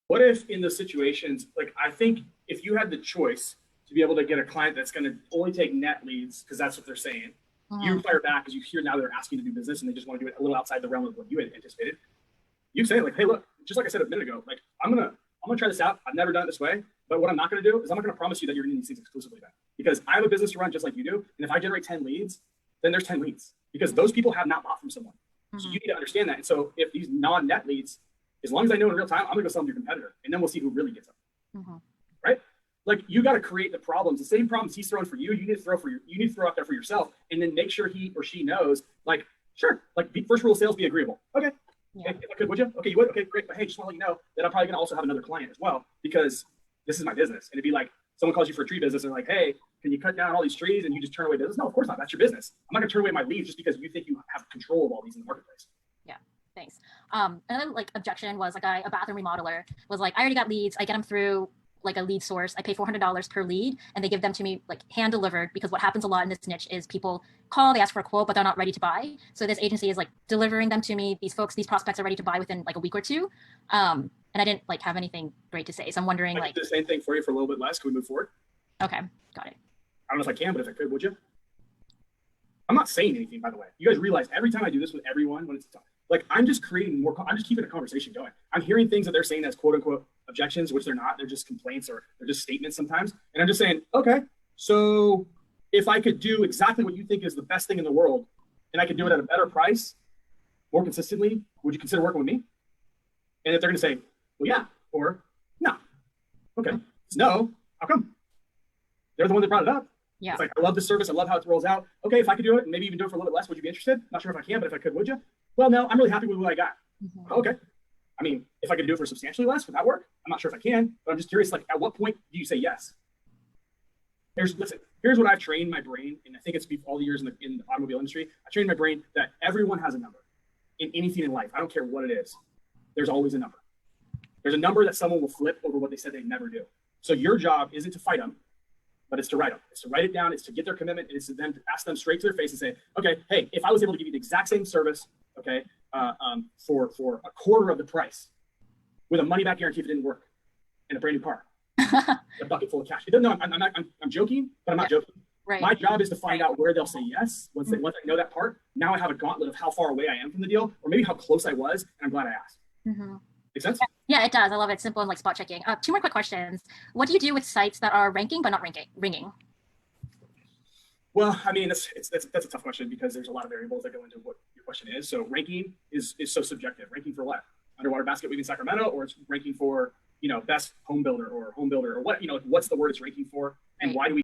What if in those situations, like I think if you had the choice to be able to get a client that's going to only take net leads, because that's what they're saying, you fire back because you hear now they're asking to do business and they just want to do it a little outside the realm of what you had anticipated. You say like, hey, look, just like I said a minute ago, like I'm gonna try this out. I've never done it this way, but what I'm not gonna do is I'm not gonna promise you that you're gonna need these things exclusively then, because I have a business to run just like you do, and if I generate 10 leads, then there's 10 leads because those people have not bought from someone. So you need to understand that. And so if these non-net leads, as long as I know in real time, I'm gonna go sell them to your competitor, and then we'll see who really gets them. Right? Like you got to create the problems, the same problems he's throwing for you. You need to throw out there for yourself, and then make sure he or she knows. Like, sure, like the first rule of sales: be agreeable. Okay, yeah. If I could, would you? Okay, you would. Okay, great. But hey, just want to let you know that I'm probably gonna also have another client as well because this is my business. And it'd be like someone calls you for a tree business and like, hey, can you cut down all these trees and you just turn away business? No, of course not. That's your business. I'm not gonna turn away my leads just because you think you have control of all these in the marketplace. Yeah. Thanks. Another like objection was like a bathroom remodeler was like, I already got leads. I get them through like a lead source. I pay $400 per lead and they give them to me like hand delivered, because what happens a lot in this niche is people call, they ask for a quote, but they're not ready to buy. So this agency is like delivering them to me. These prospects are ready to buy within like a week or two. And I didn't like have anything great to say. So I'm wondering I like do the same thing for you for a little bit less. Can we move forward? Okay, got it. I don't know if I can, but if I could, would you? I'm not saying anything, by the way. You guys realize every time I do this with everyone, when it's like I'm just creating more, I'm just keeping a conversation going. I'm hearing things that they're saying as quote unquote objections, which they're not. They're just complaints or they're just statements sometimes. And I'm just saying, okay, so if I could do exactly what you think is the best thing in the world and I could do it at a better price, more consistently, would you consider working with me? And if they're going to say, well, yeah, or no, okay, it's no, how come? They're the one that brought it up. Yeah. It's like, I love this service. I love how it rolls out. Okay, if I could do it and maybe even do it for a little bit less, would you be interested? Not sure if I can, but if I could, would you? Well, no, I'm really happy with what I got. Okay. I mean, if I could do it for substantially less, would that work? I'm not sure if I can, but I'm just curious, like, at what point do you say yes? Here's what I've trained my brain, and I think it's all the years in the automobile industry. I trained my brain that everyone has a number in anything in life. I don't care what it is. There's always a number. There's a number that someone will flip over what they said they'd never do. So your job isn't to fight them, but it's to write them. It's to write it down. It's to get their commitment. It's to then ask them straight to their face and say, okay, hey, if I was able to give you the exact same service, okay, for a quarter of the price with a money back guarantee if it didn't work and a brand new car, a bucket full of cash. No, I'm joking, but I'm not joking. Right. My job is to find out where they'll say yes. Once I know that part, now I have a gauntlet of how far away I am from the deal, or maybe how close I was, and I'm glad I asked. Make sense? Yeah, it does. I love it. Simple and like spot checking. Two more quick questions. What do you do with sites that are ranking but not ringing? Well, I mean, that's a tough question because there's a lot of variables that go into what your question is. So ranking is so subjective. Ranking for what? Underwater basket weaving Sacramento, or it's ranking for, best home builder or what, what's the word it's ranking for, and why do we